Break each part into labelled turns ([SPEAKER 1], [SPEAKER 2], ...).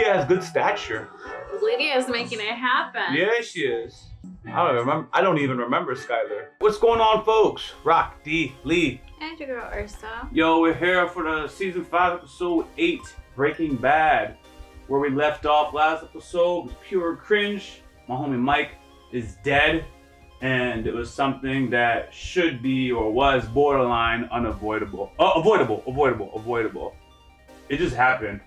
[SPEAKER 1] Lydia has good stature.
[SPEAKER 2] Lydia's making it happen.
[SPEAKER 1] Yeah, she is. I don't even remember Skylar. What's going on, folks? Rock, D, Lee.
[SPEAKER 2] And your girl Ursa.
[SPEAKER 1] Yo, we're here for the season 5, episode 8, Breaking Bad. Where we left off last episode was pure cringe. My homie Mike is dead. And it was something that should be or was borderline unavoidable. Avoidable. It just happened.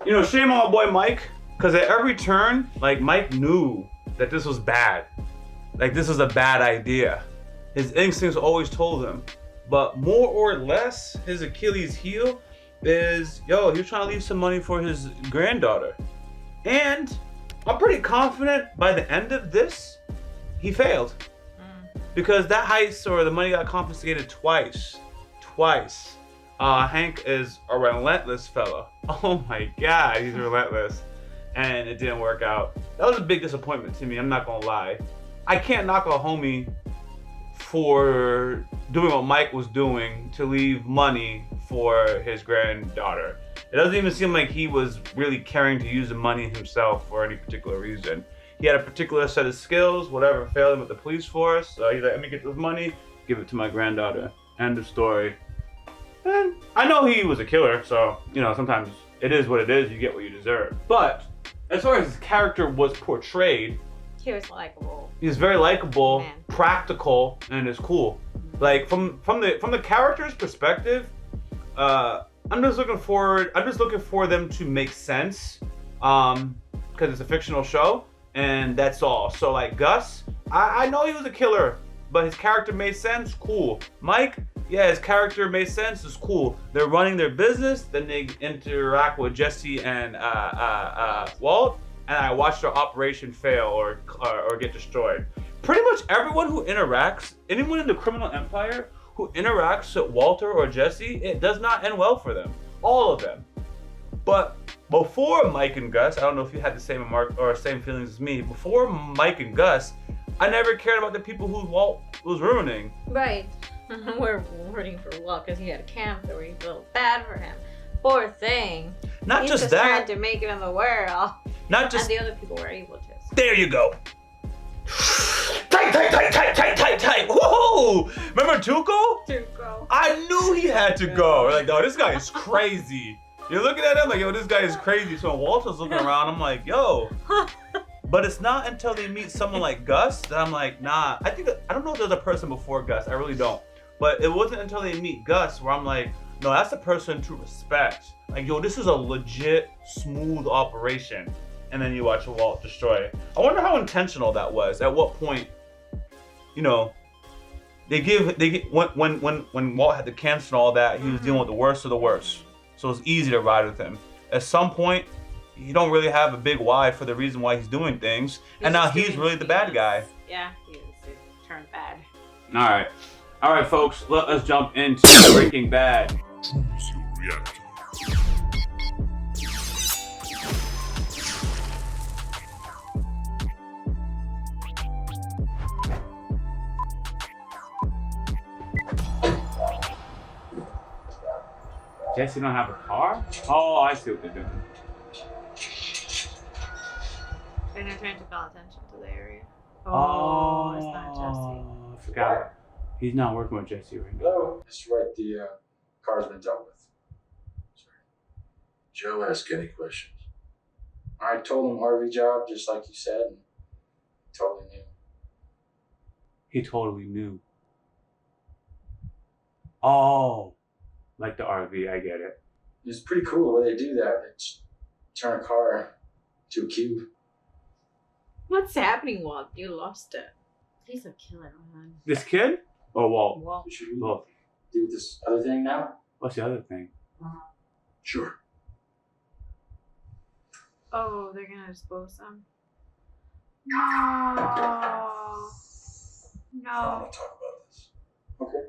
[SPEAKER 1] You know, shame on my boy Mike. Because at every turn, like, Mike knew that this was bad. Like, this was a bad idea. His instincts always told him. But more or less, his Achilles heel is, he was trying to leave some money for his granddaughter. And I'm pretty confident by the end of this, he failed. Because that heist or the money got confiscated twice. Hank is a relentless fella. Oh my God, he's relentless. And it didn't work out. That was a big disappointment to me, I'm not gonna lie. I can't knock a homie for doing what Mike was doing to leave money for his granddaughter. It doesn't even seem like he was really caring to use the money himself for any particular reason. He had a particular set of skills, whatever failed him with the police force. So he's like, let me get this money, give it to my granddaughter. End of story. And I know he was a killer, so, sometimes it is what it is, you get what you deserve. But as far as his character was portrayed,
[SPEAKER 2] he was likable.
[SPEAKER 1] He's very likable, practical, and is cool. Like from the character's perspective, I'm just looking for them to make sense, because it's a fictional show, and that's all. So like Gus, I know he was a killer, but his character made sense, cool. Mike, his character made sense, is cool. They're running their business, then they interact with Jesse and Walt, and I watched their operation fail or get destroyed. Pretty much everyone who interacts, anyone in the criminal empire who interacts with Walter or Jesse, it does not end well for them. All of them. But before Mike and Gus, I don't know if you had the same same feelings as me. Before Mike and Gus, I never cared about the people who Walt was ruining.
[SPEAKER 2] Right. We're rooting for Walt because he had cancer. We feel bad for him. Poor thing.
[SPEAKER 1] Not
[SPEAKER 2] He's
[SPEAKER 1] just
[SPEAKER 2] just
[SPEAKER 1] that.
[SPEAKER 2] trying to make it in the world.
[SPEAKER 1] Not just.
[SPEAKER 2] And the other people were able to.
[SPEAKER 1] There you go. Tight. Woohoo! Remember Tuco?
[SPEAKER 2] Tuco.
[SPEAKER 1] I knew he had to go. Like, no, this guy is crazy. You're looking at him like, yo, this guy is crazy. So when Walter's looking around, I'm like, yo. But it's not until they meet someone like Gus that I'm like, nah. I don't know if there's a person before Gus. I really don't. But it wasn't until they meet Gus where I'm like, no, that's the person to respect. Like, yo, this is a legit, smooth operation. And then you watch Walt destroy it. I wonder how intentional that was. At what point, they get when Walt had the cancer and all that, he was dealing with the worst of the worst. So it's easy to ride with him. At some point, you don't really have a big why for the reason why he's doing things. And now he's really the bad guy.
[SPEAKER 2] Yeah, he turned bad.
[SPEAKER 1] All right, folks, let us jump into Breaking Bad.
[SPEAKER 3] Choose your reactor.
[SPEAKER 1] Jesse don't have a car? Oh, I see what they're doing.
[SPEAKER 2] They're not trying to call attention to the area.
[SPEAKER 1] Oh,
[SPEAKER 2] it's not Jesse.
[SPEAKER 1] I forgot. He's not working with Jesse right now.
[SPEAKER 4] Hello, Mr. Wright, the car's been dealt with. Sorry. Joe, ask any questions. I told him RV job, just like you said, and he totally knew.
[SPEAKER 1] He totally knew. Oh, like the RV, I get it.
[SPEAKER 4] It's pretty cool the way they do that. They just turn a car to a cube.
[SPEAKER 2] What's happening, Walt? You lost it. He's a killer, man.
[SPEAKER 1] This kid? Or Walt?
[SPEAKER 4] So should we
[SPEAKER 1] Both.
[SPEAKER 4] do this other thing now?
[SPEAKER 1] What's the other thing?
[SPEAKER 4] Sure.
[SPEAKER 2] Oh, they're gonna dispose him. No.
[SPEAKER 4] I don't want to talk about this. Okay.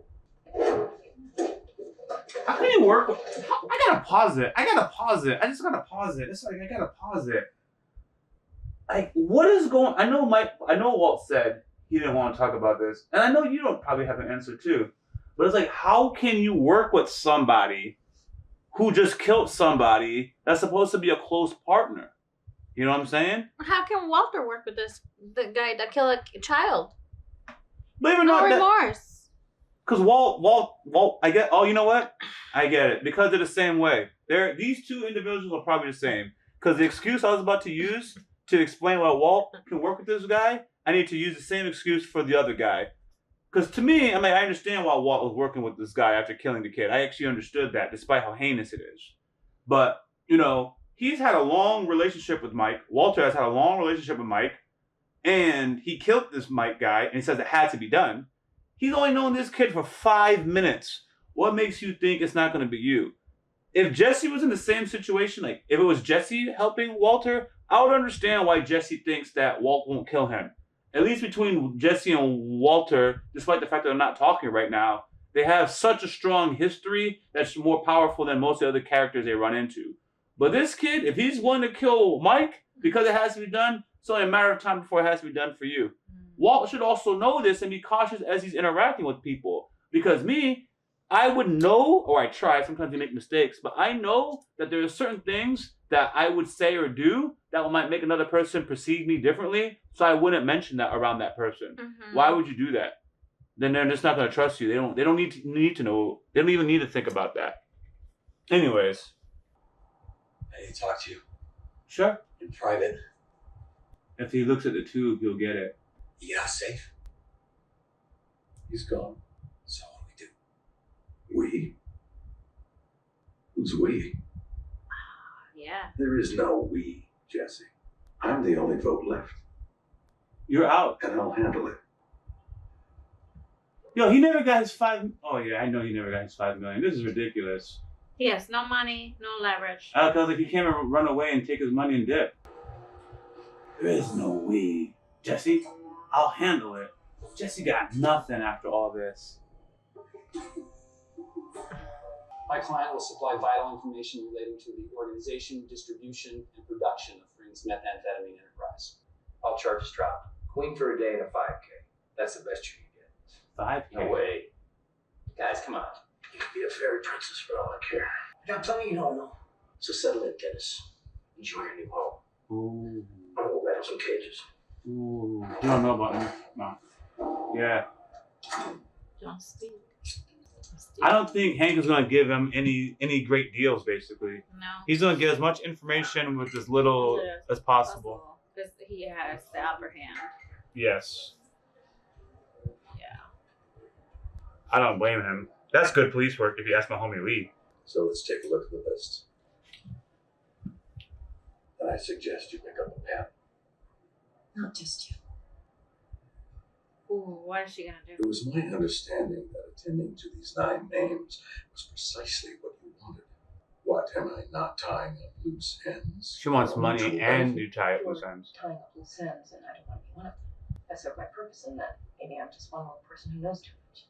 [SPEAKER 1] How can you work with... I gotta pause it. I just gotta pause it. It's like, I gotta pause it. Like, what is going... I know Walt said he didn't want to talk about this. And I know you don't probably have an answer too. But it's like, how can you work with somebody who just killed somebody that's supposed to be a close partner. You know what I'm saying?
[SPEAKER 2] How can Walter work with the guy that killed a child?
[SPEAKER 1] Believe it or
[SPEAKER 2] No
[SPEAKER 1] not,
[SPEAKER 2] remorse.
[SPEAKER 1] because Walt, I get. Oh, you know what? I get it because they're the same way. These two individuals are probably the same. Because the excuse I was about to use to explain why Walt can work with this guy, I need to use the same excuse for the other guy. Because to me, I mean, I understand why Walt was working with this guy after killing the kid. I actually understood that, despite how heinous it is. But you know, he's had a long relationship with Mike. Walter has had a long relationship with Mike. And he killed this Mike guy, and he says it had to be done. He's only known this kid for 5 minutes. What makes you think it's not going to be you? If Jesse was in the same situation, like if it was Jesse helping Walter, I would understand why Jesse thinks that Walt won't kill him. At least between Jesse and Walter, despite the fact that they're not talking right now, they have such a strong history that's more powerful than most of the other characters they run into. But this kid, if he's willing to kill Mike because it has to be done, it's only a matter of time before it has to be done for you. Walt should also know this and be cautious as he's interacting with people. Because me, I would know, or I try, sometimes you make mistakes, but I know that there are certain things that I would say or do that might make another person perceive me differently, so I wouldn't mention that around that person. Mm-hmm. Why would you do that? Then they're just not going to trust you. They don't need to know. They don't even need to think about that. Anyways.
[SPEAKER 3] I need to talk to you.
[SPEAKER 1] Sure.
[SPEAKER 3] In private.
[SPEAKER 1] If he looks at the tube, he'll get it.
[SPEAKER 3] You get out safe?
[SPEAKER 4] He's gone.
[SPEAKER 3] So what do?
[SPEAKER 4] We? Who's we?
[SPEAKER 2] Yeah.
[SPEAKER 4] There is no we, Jesse. I'm the only vote left.
[SPEAKER 1] You're out.
[SPEAKER 4] And I'll handle it.
[SPEAKER 1] Yo, he never got his Oh yeah, I know he never got his $5 million. This is ridiculous.
[SPEAKER 2] He has no money, no leverage.
[SPEAKER 1] Because if he can't run away and take his money and dip. There is no we. Jesse, I'll handle it. Jesse got nothing after all this.
[SPEAKER 5] My client will supply vital information relating to the organization, distribution, and production of Fring's methamphetamine enterprise.
[SPEAKER 3] All charges dropped. Queen for a day and a 5K. That's the best you can get.
[SPEAKER 1] 5K?
[SPEAKER 3] No way. Guys, come on.
[SPEAKER 4] You could be a fairy princess for all I care.
[SPEAKER 3] I got plenty you don't know. So settle in, Dennis. Enjoy your new home.
[SPEAKER 1] Ooh.
[SPEAKER 4] I'm gonna rattle some cages.
[SPEAKER 1] Ooh. You don't know about me. No. Yeah.
[SPEAKER 2] Don't speak.
[SPEAKER 1] I don't think Hank is going to give him any great deals, basically.
[SPEAKER 2] No.
[SPEAKER 1] He's going to get as much information with as little as possible.
[SPEAKER 2] Because he has the upper hand.
[SPEAKER 1] Yes.
[SPEAKER 2] Yeah.
[SPEAKER 1] I don't blame him. That's good police work if you ask my homie Lee.
[SPEAKER 4] So let's take a look at the list. And I suggest you pick up a pen.
[SPEAKER 6] Not just you.
[SPEAKER 2] Ooh, what is she gonna do?
[SPEAKER 4] It was my understanding that attending to these 9 names was precisely what you wanted. What, am I not tying up loose ends?
[SPEAKER 1] She wants money and you tie up loose ends.
[SPEAKER 6] Tying up loose ends, and I don't want to be one of them. I serve my purpose in that. Maybe I'm just one more person who knows too much.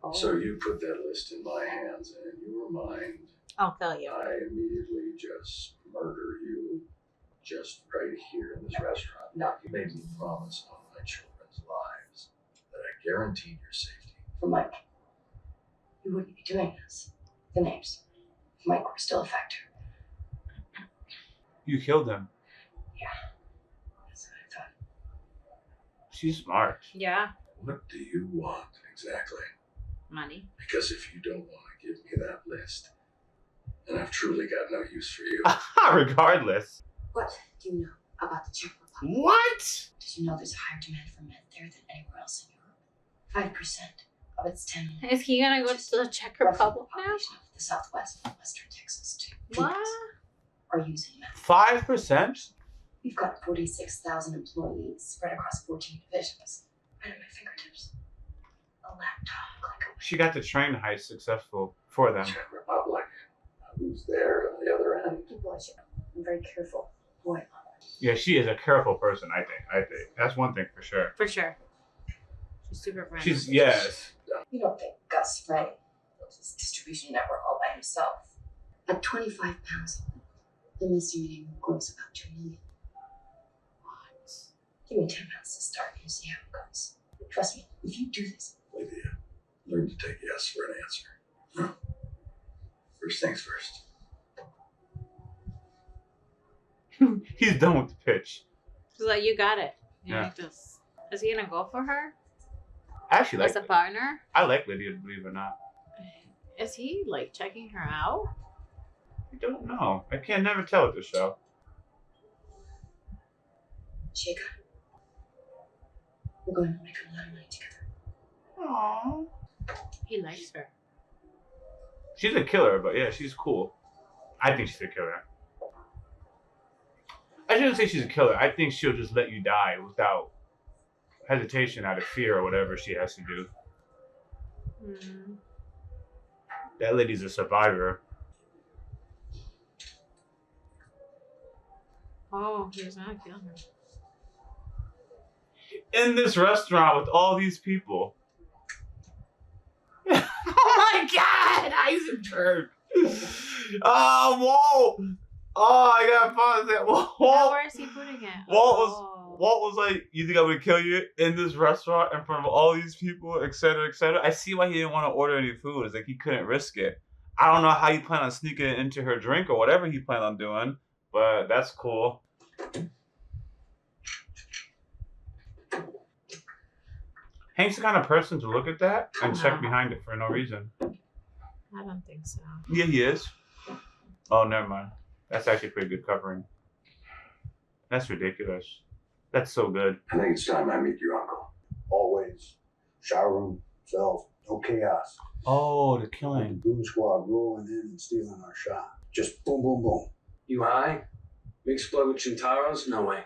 [SPEAKER 6] Oh.
[SPEAKER 4] So you put that list in my hands, and in your mind,
[SPEAKER 2] I'll tell you.
[SPEAKER 4] I immediately just murder you, just right here in this restaurant.
[SPEAKER 6] No.
[SPEAKER 4] You made me promise on my children's lives that I guaranteed your safety.
[SPEAKER 6] For Mike, you wouldn't be doing this. The names. Mike were still a factor.
[SPEAKER 1] You killed him.
[SPEAKER 6] Yeah. That's what I thought.
[SPEAKER 1] She's smart.
[SPEAKER 2] Yeah.
[SPEAKER 4] What do you want exactly?
[SPEAKER 2] Money.
[SPEAKER 4] Because if you don't want to give me that list, then I've truly got no use for you.
[SPEAKER 1] Regardless.
[SPEAKER 6] What do you know about the Czech Republic?
[SPEAKER 1] What?
[SPEAKER 6] Did you know there's a higher demand for meth there than anywhere else in Europe? 5% of its 10 million.
[SPEAKER 2] Is he gonna go to the Czech Republic now?
[SPEAKER 6] Population of the Southwest and Western Texas too.
[SPEAKER 2] What?
[SPEAKER 6] Are using meth.
[SPEAKER 1] 5%?
[SPEAKER 6] We've got 46,000 employees spread across 14 divisions. Right at my fingertips. A laptop, click away.
[SPEAKER 1] She got the train heist successful for them.
[SPEAKER 4] Czech Republic. Who's there on the other end?
[SPEAKER 6] Boy, I'm very careful. Boy,
[SPEAKER 1] Yeah, she is a careful person, I think. That's one thing for sure.
[SPEAKER 2] For sure. She's super friendly.
[SPEAKER 1] She's, yes.
[SPEAKER 6] you don't think Gus Fring built his distribution network all by himself? At 25 pounds, the misdemeanor grows about 2 million. What? Give me 10 pounds to start and see how it goes. Trust me, if you do this.
[SPEAKER 4] Lydia, learn to take yes for an answer. First things first.
[SPEAKER 1] He's done with the pitch.
[SPEAKER 2] He's like, you got it. You
[SPEAKER 1] Yeah.
[SPEAKER 2] like this. Is he gonna go for her
[SPEAKER 1] I actually like
[SPEAKER 2] as a
[SPEAKER 1] it.
[SPEAKER 2] partner?
[SPEAKER 1] I like Lydia, believe it or not.
[SPEAKER 2] Is he like checking her out?
[SPEAKER 1] I don't know. I can never tell with this show.
[SPEAKER 6] Chica, we're going to make a lot of money together.
[SPEAKER 1] Aww.
[SPEAKER 2] He likes her.
[SPEAKER 1] She's a killer, but yeah, she's cool. I think she's a killer. I shouldn't say she's a killer. I think she'll just let you die without hesitation, out of fear or whatever she has to do.
[SPEAKER 2] Mm.
[SPEAKER 1] That lady's a survivor.
[SPEAKER 2] Oh, he's gonna kill her.
[SPEAKER 1] In this restaurant with all these people. Oh my God, Heisenberg! Oh, Walt! Oh, I got pause that.
[SPEAKER 2] Now,
[SPEAKER 1] Walt
[SPEAKER 2] where is he putting it?
[SPEAKER 1] Walt was like, "You think I'm gonna kill you in this restaurant in front of all these people, etc., etc." I see why he didn't want to order any food. It's like he couldn't risk it. I don't know how you plan on sneaking it into her drink or whatever he planned on doing, but that's cool. Hank's the kind of person to look at that and check behind it for no reason.
[SPEAKER 2] I don't think so.
[SPEAKER 1] Yeah, he is. Oh, never mind. That's actually pretty good covering. That's ridiculous. That's so good.
[SPEAKER 4] I think it's time I meet your uncle.
[SPEAKER 7] Always. Shower room, self, no chaos.
[SPEAKER 1] Oh, the killing.
[SPEAKER 7] Goon squad rolling in and stealing our shot. Just boom, boom, boom.
[SPEAKER 3] You high? Mixed blood with Giancarlo's? No way.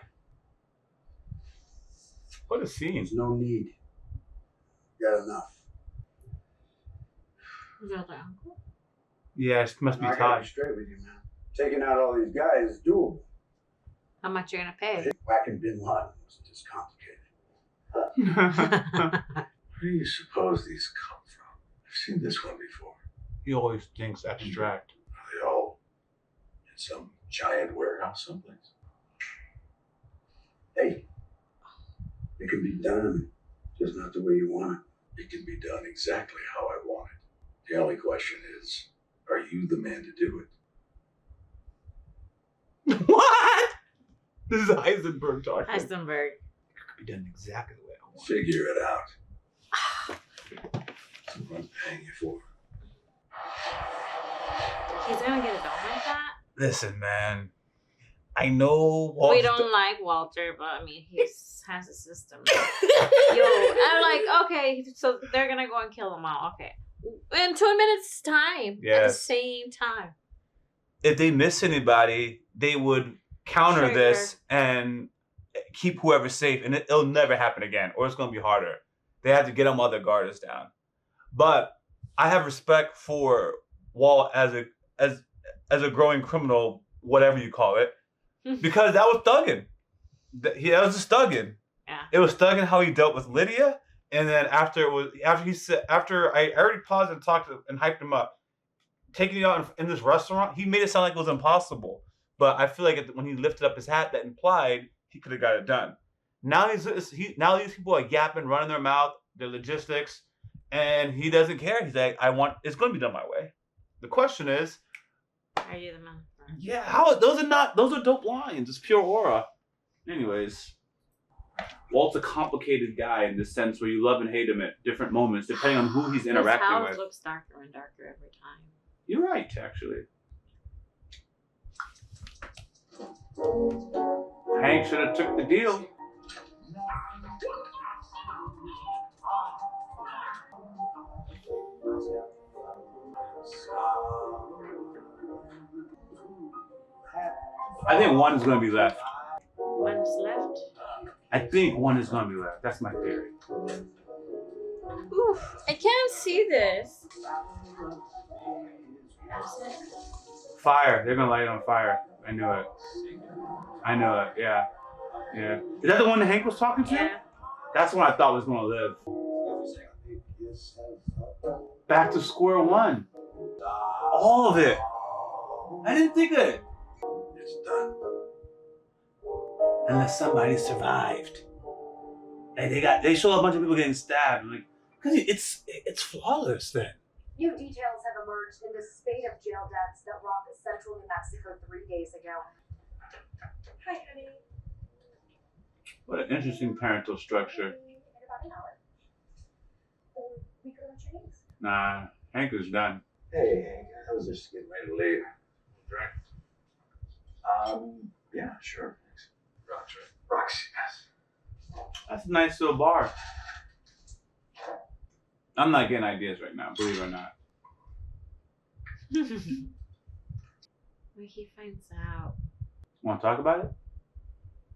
[SPEAKER 1] What a scene.
[SPEAKER 7] There's no need. Got enough.
[SPEAKER 2] Is that the uncle?
[SPEAKER 1] Yeah, it must be
[SPEAKER 7] I gotta
[SPEAKER 1] tied.
[SPEAKER 7] be straight with you, man. Taking out all these guys is doable.
[SPEAKER 2] How much you gonna
[SPEAKER 7] I
[SPEAKER 2] pay?
[SPEAKER 7] think whacking Bin Laden wasn't just complicated.
[SPEAKER 4] Where do you suppose these come from? I've seen this one before.
[SPEAKER 1] He always thinks abstract.
[SPEAKER 4] Are they all in some giant warehouse someplace?
[SPEAKER 7] Hey, it can be done, just not the way you want it.
[SPEAKER 4] It can be done exactly how I want it. The only question is, are you the man to do it?
[SPEAKER 1] What? This is Heisenberg talking.
[SPEAKER 2] Heisenberg.
[SPEAKER 1] It could be done exactly the way I want.
[SPEAKER 4] Figure it out. Someone's paying you for it.
[SPEAKER 2] He's gonna get it done like that?
[SPEAKER 1] Listen, man. I know.
[SPEAKER 2] We don't like Walter, but I mean, he has a system. Yo, I'm like, okay, so they're gonna go and kill them all. Okay. In 2 minutes' time. At the
[SPEAKER 1] Yes.
[SPEAKER 2] same time.
[SPEAKER 1] If they miss anybody, they would counter
[SPEAKER 2] Trigger.
[SPEAKER 1] this and keep whoever safe, and it'll never happen again, or it's gonna be harder. They have to get them all their guards down. But I have respect for Walt as a growing criminal, whatever you call it, because that was thugging. That was just thugging.
[SPEAKER 2] Yeah.
[SPEAKER 1] It was thugging how he dealt with Lydia, and then after I already paused and talked and hyped him up, taking you out in this restaurant, he made it sound like it was impossible. But I feel like when he lifted up his hat, that implied he could have got it done. Now now these people are yapping, running their mouth, their logistics, and he doesn't care. He's like, it's going to be done my way. The question is,
[SPEAKER 2] Are you the man?
[SPEAKER 1] yeah, those are dope lines. It's pure aura. Anyways, Walt's a complicated guy in the sense where you love and hate him at different moments, depending on who he's interacting
[SPEAKER 2] His house
[SPEAKER 1] with.
[SPEAKER 2] looks darker and darker every time.
[SPEAKER 1] You're right, actually. Hank should have took the deal. I think one is going to be left.
[SPEAKER 2] One's left.
[SPEAKER 1] I think one is going to be left. That's my theory.
[SPEAKER 2] Oof, I can't see this.
[SPEAKER 1] Fire. They're going to light it on fire. I knew it. Yeah. Yeah. Is that the one that Hank was talking to?
[SPEAKER 2] Yeah.
[SPEAKER 1] That's the one I thought was going to live. Back to square one. All of it. I didn't think of it.
[SPEAKER 4] It's done.
[SPEAKER 1] Unless somebody survived. Like they showed a bunch of people getting stabbed. I'm like, because it's flawless then.
[SPEAKER 8] New details have emerged in the spate of jail deaths that rocked central New Mexico 3 days ago. Hi, honey.
[SPEAKER 1] What an interesting parental structure.
[SPEAKER 8] In about an hour. Or we could lunch your names.
[SPEAKER 1] Nah, Hank is done.
[SPEAKER 7] Hey, Hank, I was just getting ready to leave.
[SPEAKER 1] Drink?
[SPEAKER 7] Yeah, sure. Thanks.
[SPEAKER 4] Rock's right.
[SPEAKER 7] Rocks, yes.
[SPEAKER 1] That's a nice little bar. I'm not getting ideas right now, believe it or not.
[SPEAKER 2] When he finds out.
[SPEAKER 1] Want to talk about it?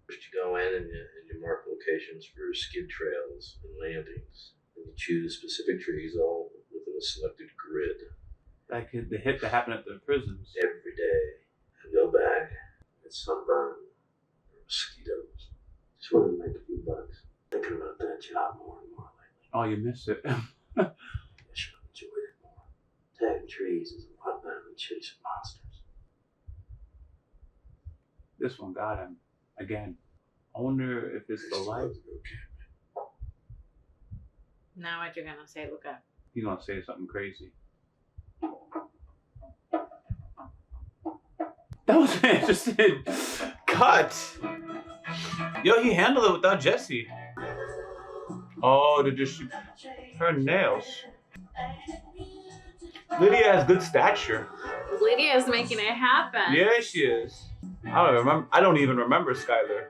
[SPEAKER 9] First, you go in and you mark locations for skid trails and landings. And you choose specific trees all within a selected grid
[SPEAKER 1] Like the hit that happened at the prisons.
[SPEAKER 9] every day. And go back and sunburn or mosquitoes. Just wanted to make a few bucks. Thinking about that job more and more lately.
[SPEAKER 1] Oh, you missed it.
[SPEAKER 9] I should have enjoyed it more. Tagging trees is a lot better than chasing monsters.
[SPEAKER 1] This one got him again. I wonder if it's the life.
[SPEAKER 2] Now what you're gonna say, Luca?
[SPEAKER 1] He's gonna say something crazy. That was an interesting cut. Yo, he handled it without Jesse. Oh, they just shoot her nails. Lydia has good stature.
[SPEAKER 2] Lydia is making it happen.
[SPEAKER 1] Yeah, she is. I don't even remember Skylar.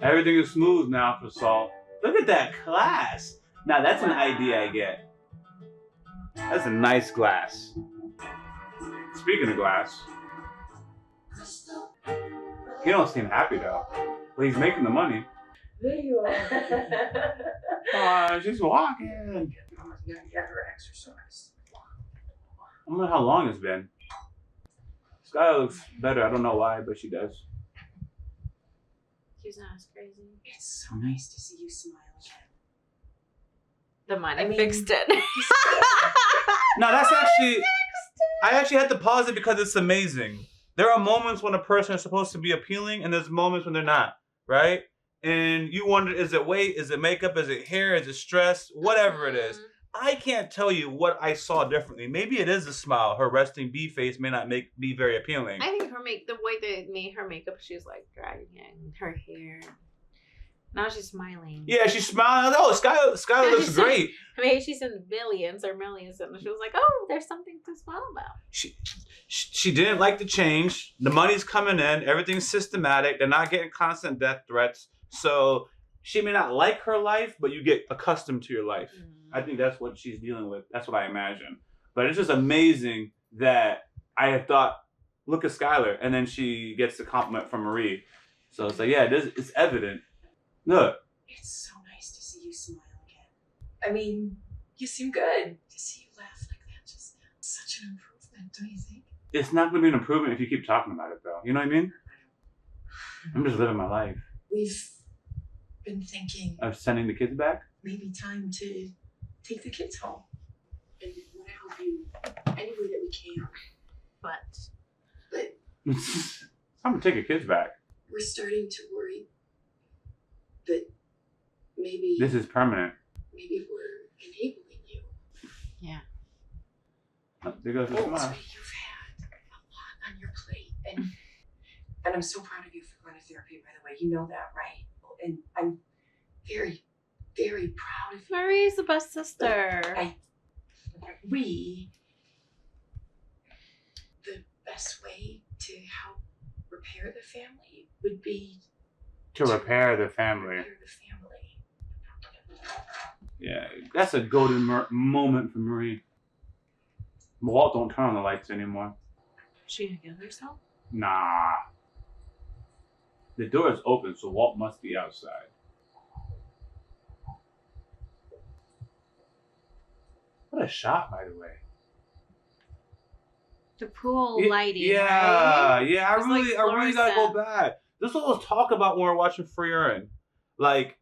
[SPEAKER 1] Everything is smooth now for Saul. Look at that class. Now that's an idea I get. That's a nice glass. Speaking of glass, he don't seem happy though. But he's making the money.
[SPEAKER 6] There you are.
[SPEAKER 1] Oh, she's walking.
[SPEAKER 6] You got her exercise.
[SPEAKER 1] I wonder how long it's been. Skylar looks better. I don't know why, but she does.
[SPEAKER 2] She's not as crazy.
[SPEAKER 6] It's so nice to see you smile again.
[SPEAKER 2] The money fixed it.
[SPEAKER 1] No, that's actually. I actually had to pause it because it's amazing. There are moments when a person is supposed to be appealing, and there's moments when they're not, right? And you wonder, is it weight? Is it makeup? Is it hair? Is it stress? Whatever it is. I can't tell you what I saw differently. Maybe it is a smile. Her resting bee face may not be very appealing.
[SPEAKER 2] I think the way they made her makeup, she was like dragging it, her hair. Now she's smiling.
[SPEAKER 1] Yeah, she's smiling. Oh, Skylar looks great.
[SPEAKER 2] Maybe she's in billions or millions, and she was like, "Oh, there's something to smile about."
[SPEAKER 1] She didn't like the change. The money's coming in. Everything's systematic. They're not getting constant death threats. So she may not like her life, but you get accustomed to your life. I think that's what she's dealing with. That's what I imagine. But it's just amazing that I had thought, look at Skylar, and then she gets the compliment from Marie. So it's like, yeah, it's evident. Look.
[SPEAKER 6] It's so nice to see you smile again. I mean, you seem good. To see you laugh like that just now. Such an improvement, don't you think?
[SPEAKER 1] It's not going to be an improvement if you keep talking about it, though. You know what I mean? I'm just living my life.
[SPEAKER 6] We've been thinking
[SPEAKER 1] of sending the kids back?
[SPEAKER 6] Maybe time to take the kids home. And we want to help you any way that we can. But
[SPEAKER 1] I'm going to take your kids back.
[SPEAKER 6] we're starting to worry that maybe
[SPEAKER 1] This is permanent.
[SPEAKER 6] maybe we're enabling you.
[SPEAKER 2] Yeah.
[SPEAKER 1] There goes the smile.
[SPEAKER 6] Sweetie, you've had a lot on your plate, and I'm so proud of you for going to therapy. By the way, you know that, right? And I'm very, very proud of you.
[SPEAKER 2] Marie's the best sister.
[SPEAKER 6] The best way to help repair the family would be
[SPEAKER 1] To repair the family.
[SPEAKER 6] repair the family.
[SPEAKER 1] Yeah, that's a golden moment for Marie. Walt don't turn on the lights anymore.
[SPEAKER 2] She gonna kill herself?
[SPEAKER 1] Nah. The door is open, so Walt must be outside. What a shot, by the way.
[SPEAKER 2] The pool lighting.
[SPEAKER 1] Yeah,
[SPEAKER 2] right?
[SPEAKER 1] yeah. I
[SPEAKER 2] It's
[SPEAKER 1] really gotta go back. This is what I was talking about when we were watching Free Urine. Like,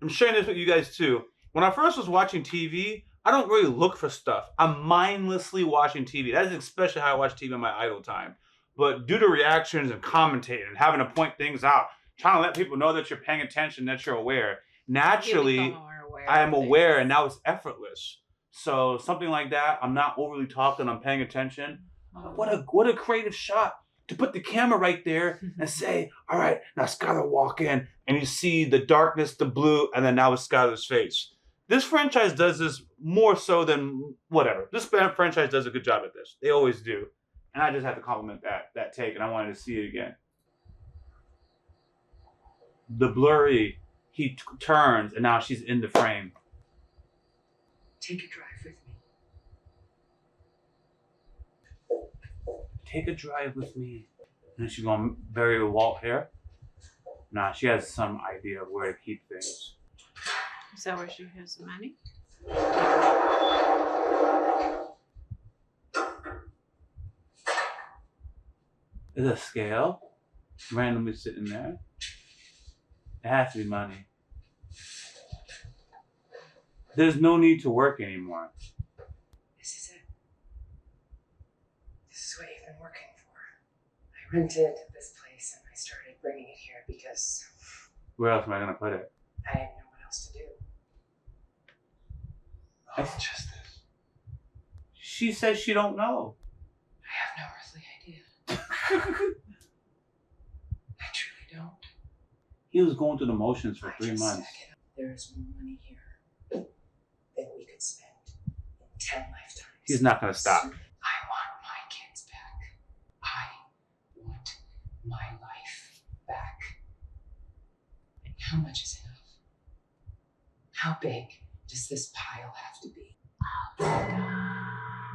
[SPEAKER 1] I'm sharing this with you guys too. When I first was watching TV, I don't really look for stuff. I'm mindlessly watching TV. That is especially how I watch TV in my idle time. But due to reactions and commentating and having to point things out, trying to let people know that you're paying attention, that you're aware, naturally,
[SPEAKER 2] aware.
[SPEAKER 1] I am aware, and now it's effortless. So something like that, I'm not overly talking, I'm paying attention. What a creative shot to put the camera right there and say, all right, now Skylar walk in, and you see the darkness, the blue, and then now it's Skylar's face. This franchise does this more so than whatever. This franchise does a good job at this. They always do. And I just have to compliment that take, and I wanted to see it again. The blurry, he turns, and now she's in the frame.
[SPEAKER 6] Take a drive with me.
[SPEAKER 1] Take a drive with me. And she's going to bury Walt here. Nah, she has some idea of where to keep things.
[SPEAKER 2] Is that where she has the money?
[SPEAKER 1] There's a scale randomly sitting there. It has to be money. There's no need to work anymore.
[SPEAKER 6] This is it. This is what you've been working for. I rented this place and I started bringing it here because
[SPEAKER 1] Where else am I going to put it?
[SPEAKER 6] I didn't know what else to do.
[SPEAKER 1] It's just this. She says she don't know.
[SPEAKER 6] I have no earthly idea. I truly don't.
[SPEAKER 1] He was going through the motions for 3
[SPEAKER 6] Just
[SPEAKER 1] months.
[SPEAKER 6] stack it up. There is more money here than we could spend in 10 lifetimes.
[SPEAKER 1] He's not going to stop.
[SPEAKER 6] I want my kids back. I want my life back. And how much is enough? How big does this pile have to be?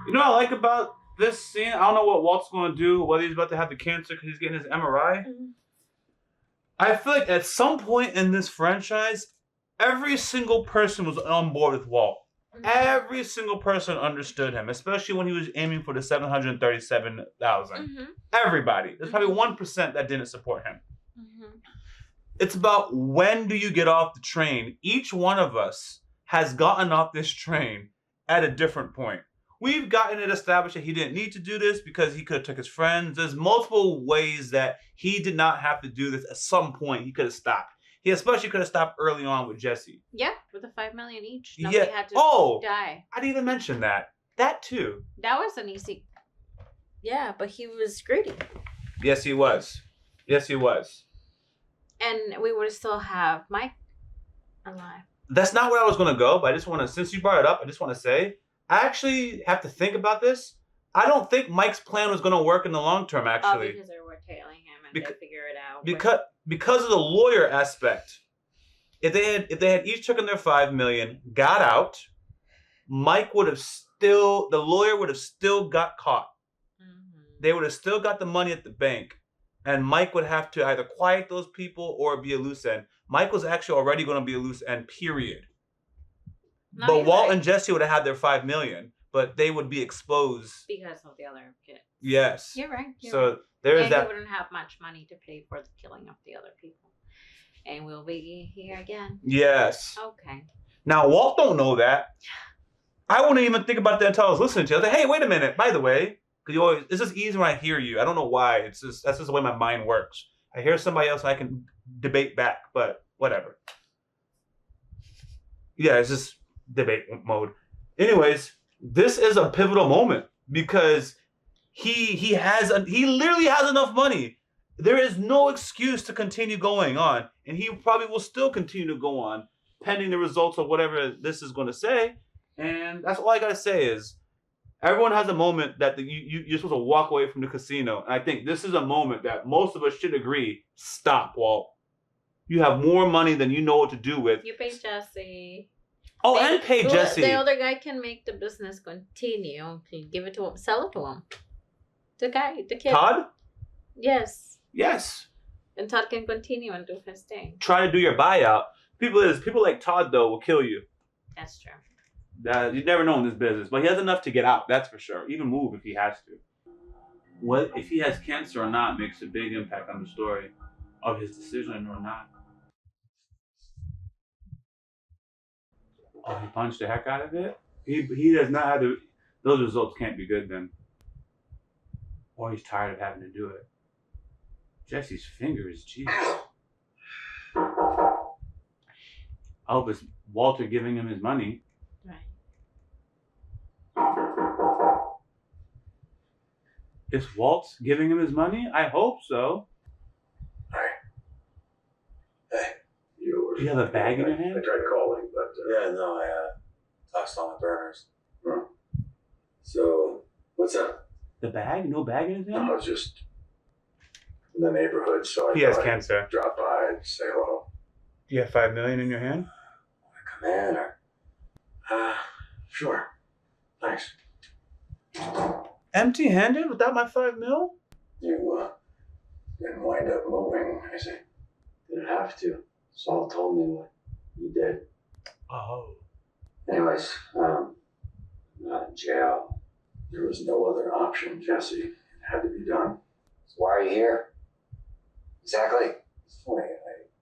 [SPEAKER 1] You know what I like about this scene? I don't know what Walt's going to do, whether he's about to have the cancer because he's getting his MRI. I feel like at some point in this franchise, every single person was on board with Walt. Every single person understood him, especially when he was aiming for the 737,000. Everybody. There's probably 1% that didn't support him. It's about when do you get off the train. Each one of us has gotten off this train at a different point. We've gotten it established that he didn't need to do this because he could have took his friends. There's multiple ways that he did not have to do this. At some point, he could have stopped. He especially could have stopped early on with Jesse.
[SPEAKER 2] Yeah, with the $5 million each. Nobody had to die.
[SPEAKER 1] I didn't even mention that. That too.
[SPEAKER 2] That was an easy. Yeah, but he was greedy.
[SPEAKER 1] Yes, he was. Yes, he was.
[SPEAKER 2] And we would still have Mike alive.
[SPEAKER 1] That's not where I was going to go, but I just want to, since you brought it up, I just want to say, I actually have to think about this. I don't think Mike's plan was going to work in the long term, actually.
[SPEAKER 2] Oh, because they were tailing him and they figure it out.
[SPEAKER 1] Because of the lawyer aspect. If they had each taken their $5 million, got out, Mike would have still, the lawyer would have still got caught. They would have still got the money at the bank. And Mike would have to either quiet those people or be a loose end. Mike was actually already going to be a loose end, period. But Walt and Jesse would have had their $5 million, but they would be exposed
[SPEAKER 2] because of the other kid.
[SPEAKER 1] Yes.
[SPEAKER 2] You're right.
[SPEAKER 1] There's that.
[SPEAKER 2] He wouldn't have much money to pay for the killing of the other people, and we'll be here again.
[SPEAKER 1] Yes.
[SPEAKER 2] Okay.
[SPEAKER 1] Now Walt don't know that. I wouldn't even think about that until I was listening to it. I was like, hey, wait a minute. By the way, because you always, it's just easy when I hear you. I don't know why. It's just that's just the way my mind works. I hear somebody else, and I can debate back, but whatever. Yeah, it's just debate mode. Anyways, this is a pivotal moment because he literally has enough money. There is no excuse to continue going on, and he probably will still continue to go on pending the results of whatever this is going to say. And that's all I gotta say is everyone has a moment that you're supposed to walk away from the casino, and I think this is a moment that most of us should agree. Stop, Walt. You have more money than you know what to do with.
[SPEAKER 2] You pay Jesse.
[SPEAKER 1] Oh, and pay Jesse.
[SPEAKER 2] The other guy can make the business continue. Give it to him. Sell it to him. The kid.
[SPEAKER 1] Todd?
[SPEAKER 2] Yes.
[SPEAKER 1] Yes.
[SPEAKER 2] And Todd can continue and do his thing.
[SPEAKER 1] Try to do your buyout. People like Todd, though, will kill you.
[SPEAKER 2] That's true.
[SPEAKER 1] You never know in this business. But he has enough to get out, that's for sure. Even move if he has to. What if he has cancer or not makes a big impact on the story of his decision or not. Oh, he punched the heck out of it? He does not have to. Those results can't be good then. Or he's tired of having to do it. Jesse's fingers, jeez. I hope it's Walter giving him his money.
[SPEAKER 2] Right.
[SPEAKER 1] Is Walt giving him his money? I hope so.
[SPEAKER 7] Hey,
[SPEAKER 1] Do you have a bag in your hand?
[SPEAKER 9] I tried calling, but
[SPEAKER 7] yeah, no, I tossed all my burners. So, what's up?
[SPEAKER 1] The bag? No bag in his hand?
[SPEAKER 9] I was just in the neighborhood, so I
[SPEAKER 1] He has
[SPEAKER 9] thought I'd
[SPEAKER 1] cancer.
[SPEAKER 9] drop by and say hello.
[SPEAKER 1] Do you have $5 million in your hand?
[SPEAKER 7] Come in or?
[SPEAKER 9] Sure. Thanks.
[SPEAKER 1] Empty-handed without my $5 million?
[SPEAKER 9] You didn't wind up moving, I see. Didn't have to. Saul told me what you did.
[SPEAKER 1] Oh.
[SPEAKER 9] Anyways, not in jail. There was no other option, Jesse. It had to be done.
[SPEAKER 3] So why are you here? Exactly.
[SPEAKER 9] It's funny,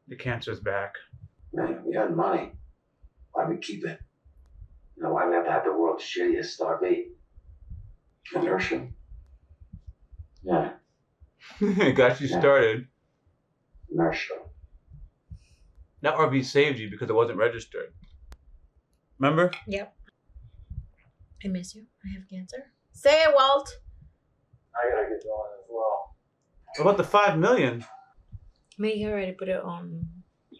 [SPEAKER 1] The cancer's back.
[SPEAKER 9] man, we had money. Why'd we keep it?
[SPEAKER 3] You know, why do we have to have the world's shittiest star beat?
[SPEAKER 9] Inertia.
[SPEAKER 3] Yeah,
[SPEAKER 1] Got you started.
[SPEAKER 3] inertia.
[SPEAKER 1] That RV saved you because it wasn't registered. Remember?
[SPEAKER 2] Yep. I miss you. I have cancer. Say it, Walt.
[SPEAKER 4] I gotta get going as well.
[SPEAKER 1] What about the $5 million?
[SPEAKER 2] Me already put it on.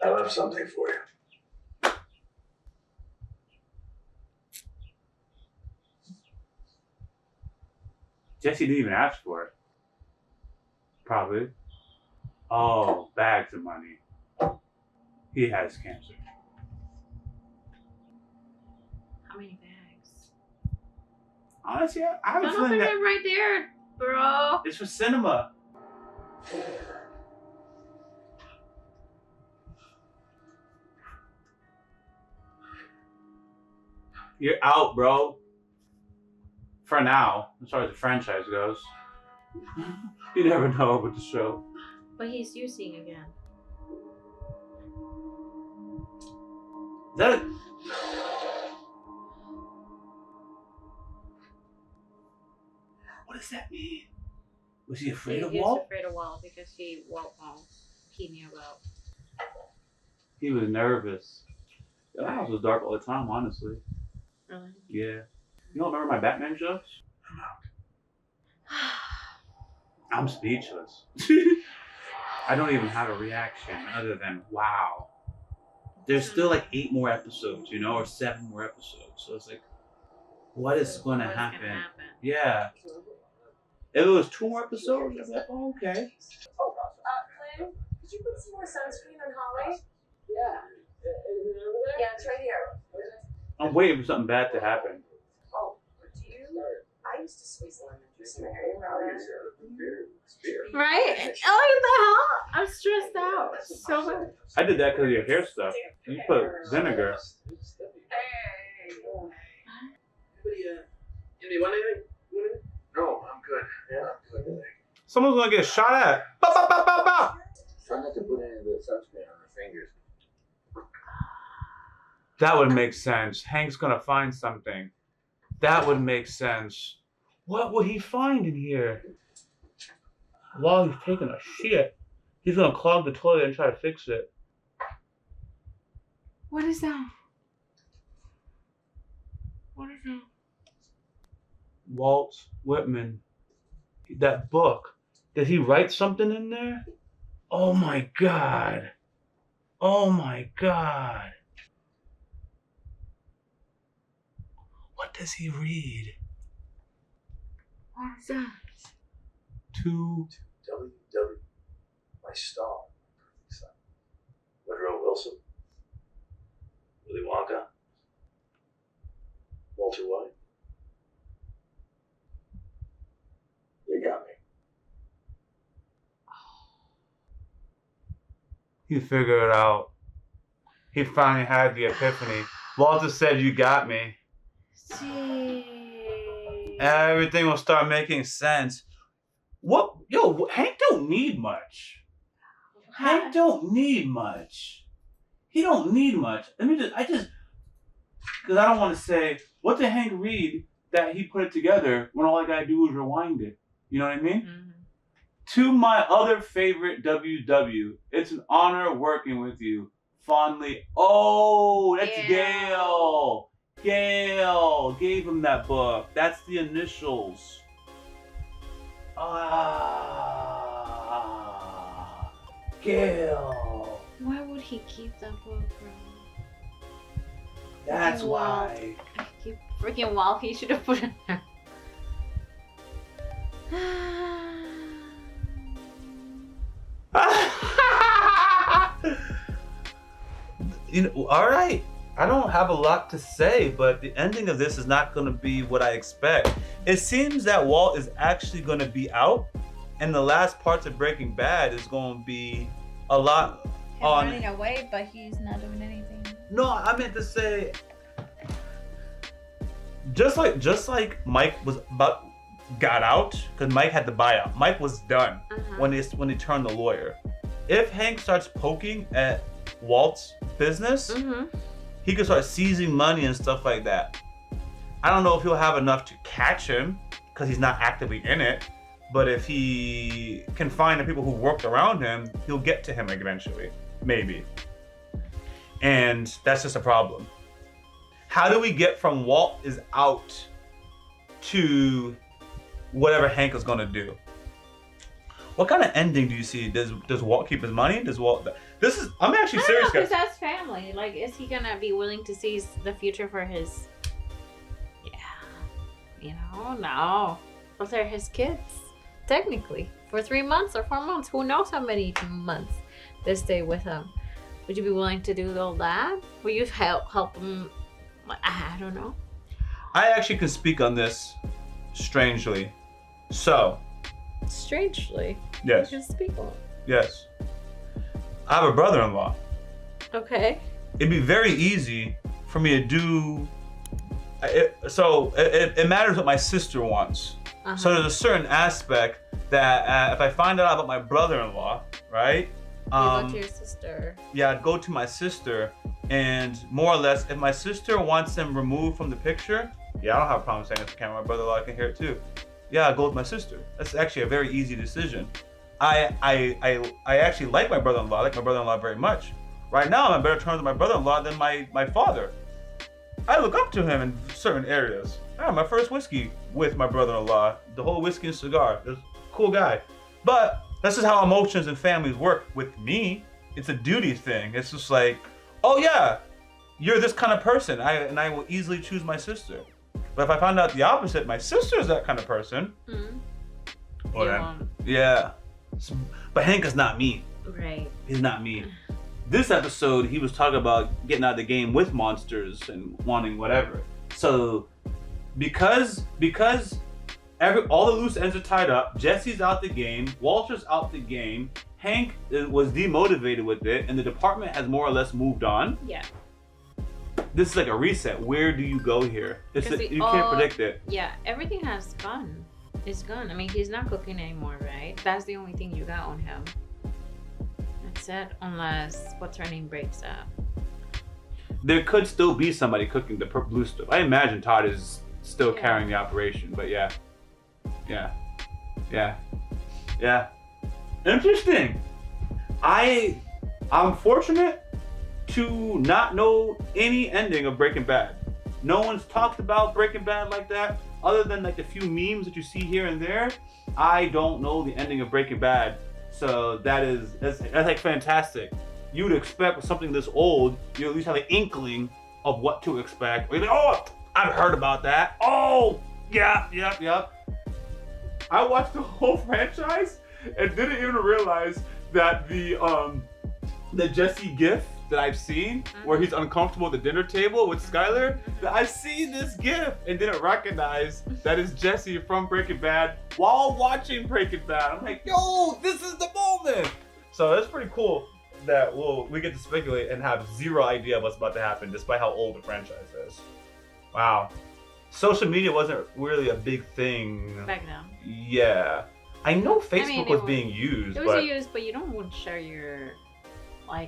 [SPEAKER 9] I left something for you.
[SPEAKER 1] Jesse didn't even ask for it. Probably. Oh, bags of money. He has cancer.
[SPEAKER 2] How many bags?
[SPEAKER 1] Honestly, I have a
[SPEAKER 2] Don't
[SPEAKER 1] feeling
[SPEAKER 2] open
[SPEAKER 1] that
[SPEAKER 2] it right there, bro.
[SPEAKER 1] it's for cinema. You're out, bro. For now, as far as the franchise goes. You never know with the show.
[SPEAKER 2] But he's using again.
[SPEAKER 1] Is that a... What does that mean? Was he afraid of
[SPEAKER 2] He was
[SPEAKER 1] Walt?
[SPEAKER 2] afraid of Walt because he knew about.
[SPEAKER 1] He was nervous. The house was dark all the time, honestly.
[SPEAKER 2] Really?
[SPEAKER 1] Yeah. You don't remember my Batman jokes? I'm speechless. I don't even have a reaction other than wow. There's still like 8 more episodes, you know, or 7 more episodes. So it's like, what is going to happen? Yeah. If it was 2 more episodes, I'd be like, oh, okay.
[SPEAKER 8] Flynn, could you put some more sunscreen on Holly? Yeah. Yeah, it's right here.
[SPEAKER 1] I'm waiting for something bad to happen.
[SPEAKER 8] Oh, do you? I used to squeeze lemon juice in my hair.
[SPEAKER 2] Right? Oh, what the hell? I'm stressed out so much.
[SPEAKER 1] I did that because of your hair stuff. You put vinegar.
[SPEAKER 8] Hey.
[SPEAKER 9] Anybody want anything? No, I'm good. Yeah, I'm good.
[SPEAKER 1] Someone's going to get shot at. Ba, ba, ba, ba, ba.
[SPEAKER 7] Try not to put any of the sunscreen on her fingers.
[SPEAKER 1] That would make sense. Hank's gonna find something. That would make sense. What would he find in here? While he's taking a shit, he's gonna clog the toilet and try to fix it.
[SPEAKER 2] What is that? What is that?
[SPEAKER 1] Walt Whitman. That book. Did he write something in there? Oh my god. Oh my god. What does he read?
[SPEAKER 2] What is that?
[SPEAKER 9] WW. My star. Woodrow Wilson. Willy Wonka. Walter White. You got me.
[SPEAKER 1] He figured it out. He finally had the epiphany. Walter said, "You got me."
[SPEAKER 2] Gee.
[SPEAKER 1] Everything will start making sense. What? Yo, Hank don't need much. Hank don't need much. He don't need much. Because I don't want to say, what did Hank read that he put it together when all I gotta do is rewind it? You know what I mean?
[SPEAKER 2] Mm-hmm.
[SPEAKER 1] To my other favorite WW, it's an honor working with you. fondly. Oh, that's
[SPEAKER 2] Gail.
[SPEAKER 1] Gail. Gail gave him that book. That's the initials. Ah, Gail.
[SPEAKER 2] Why would he keep that book, bro?
[SPEAKER 1] That's
[SPEAKER 2] Freaking
[SPEAKER 1] why.
[SPEAKER 2] Keep freaking wild. He should have put it there.
[SPEAKER 1] You know, all right. I don't have a lot to say, but the ending of this is not going to be what I expect. It seems that Walt is actually going to be out, and the last parts of Breaking Bad is going to be a lot on.
[SPEAKER 2] Running away, but he's not doing anything.
[SPEAKER 1] No, I meant to say, just like Mike got out, because Mike had the buyout. Mike was done when he turned the lawyer. If Hank starts poking at Walt's business, he could start seizing money and stuff like that. I don't know if he'll have enough to catch him because he's not actively in it, but if he can find the people who worked around him, he'll get to him eventually, maybe. And that's just a problem. How do we get from Walt is out to whatever Hank is gonna do? What kind of ending do you see? Does Walt keep his money? Does Walt? I'm actually serious, guys.
[SPEAKER 2] Because that's family. Like, is he gonna be willing to seize the future for his? Yeah, no. But they're his kids, technically, for 3 months or 4 months. Who knows how many months they stay with him? Would you be willing to do all that? Will you help him? I don't know.
[SPEAKER 1] I actually can speak on this strangely. So.
[SPEAKER 2] Strangely.
[SPEAKER 1] Yes.
[SPEAKER 2] You can speak on.
[SPEAKER 1] Yes. I have a brother-in-law.
[SPEAKER 2] Okay.
[SPEAKER 1] It'd be very easy for me to do. It matters what my sister wants. So there's a certain aspect that if I find out about my brother-in-law, right?
[SPEAKER 2] You go to your sister.
[SPEAKER 1] Yeah, I'd go to my sister, and more or less, if my sister wants him removed from the picture, yeah, I don't have a problem saying it to the camera. My brother-in-law can hear it too. Yeah, I'll go with my sister. That's actually a very easy decision. I actually like my brother-in-law. I like my brother-in-law very much. Right now, I'm on better terms with my brother-in-law than my father. I look up to him in certain areas. I had my first whiskey with my brother-in-law. The whole whiskey and cigar. He's a cool guy. But that's just how emotions and families work with me. It's a duty thing. It's just like, oh yeah, you're this kind of person. And I will easily choose my sister. But if I find out the opposite, my sister's that kind of person. Well then, yeah. But Hank is not me.
[SPEAKER 2] Right.
[SPEAKER 1] He's not me. This episode, he was talking about getting out of the game with monsters and wanting whatever. So, because all the loose ends are tied up, Jesse's out the game, Walter's out the game, Hank was demotivated with it, and the department has more or less moved on.
[SPEAKER 2] Yeah.
[SPEAKER 1] This is like a reset. Where do you go here? You can't predict it.
[SPEAKER 2] Yeah, everything has gone. It's gone. I mean, he's not cooking anymore, right? That's the only thing you got on him. That's it, unless what's her name breaks up.
[SPEAKER 1] There could still be somebody cooking the blue stuff. I imagine Todd is still carrying the operation, but yeah. Interesting. I'm fortunate to not know any ending of Breaking Bad. No one's talked about Breaking Bad like that, other than like a few memes that you see here and there. I don't know the ending of Breaking Bad, so that's like fantastic. You would expect with something this old, you at least have an inkling of what to expect. Or you're like, oh, I've heard about that. Oh, yeah. I watched the whole franchise and didn't even realize that the Jesse gif that I've seen, where he's uncomfortable at the dinner table with Skyler, that I've seen this gif and didn't recognize that is Jesse from Breaking Bad while watching Breaking Bad. I'm like, yo, this is the moment. So it's pretty cool that we get to speculate and have zero idea what's about to happen, despite how old the franchise is. Wow. Social media wasn't really a big thing
[SPEAKER 2] back then.
[SPEAKER 1] Yeah. I know Facebook was being used.
[SPEAKER 2] It was used, but you don't want to share your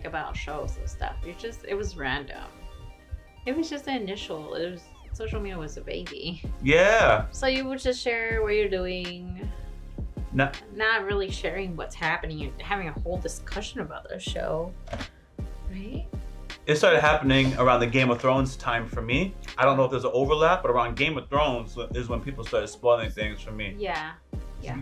[SPEAKER 2] about shows and stuff. It was random. It was just the initial. Social media was a baby.
[SPEAKER 1] Yeah.
[SPEAKER 2] So you would just share what you're doing. Not really sharing what's happening and having a whole discussion about the show. Right?
[SPEAKER 1] it started happening around the Game of Thrones time for me. I don't know if there's an overlap, but around Game of Thrones is when people started spoiling things for me.
[SPEAKER 2] Yeah.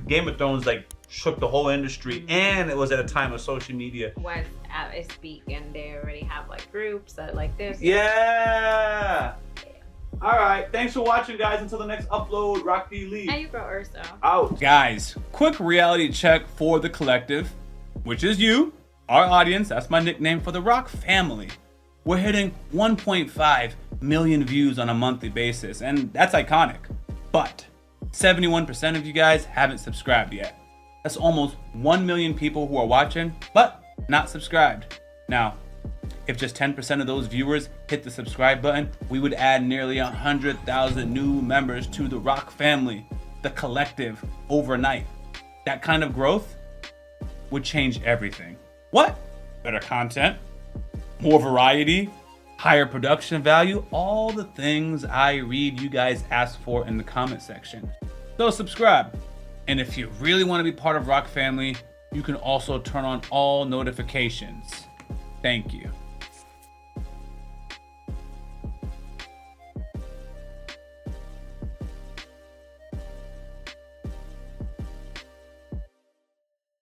[SPEAKER 1] Game of Thrones like shook the whole industry, and it was at a time of social media.
[SPEAKER 2] Was at its peak, and they already have like groups that like this.
[SPEAKER 1] Yeah. All right. Thanks for watching, guys. Until the next upload, Rock D. Lee.
[SPEAKER 2] And you go Urso.
[SPEAKER 1] Out.
[SPEAKER 10] Guys, quick reality check for the collective, which is you, our audience. That's my nickname for the Rock family. We're hitting 1.5 million views on a monthly basis, and that's iconic. But 71% of you guys haven't subscribed yet. That's almost 1 million people who are watching, but not subscribed. Now, if just 10% of those viewers hit the subscribe button, we would add nearly 100,000 new members to the Rock family, the collective, overnight. That kind of growth would change everything. What? Better content, more variety, higher production value, all the things I read you guys ask for in the comment section. So subscribe. And if you really want to be part of Rock family, you can also turn on all notifications. Thank you.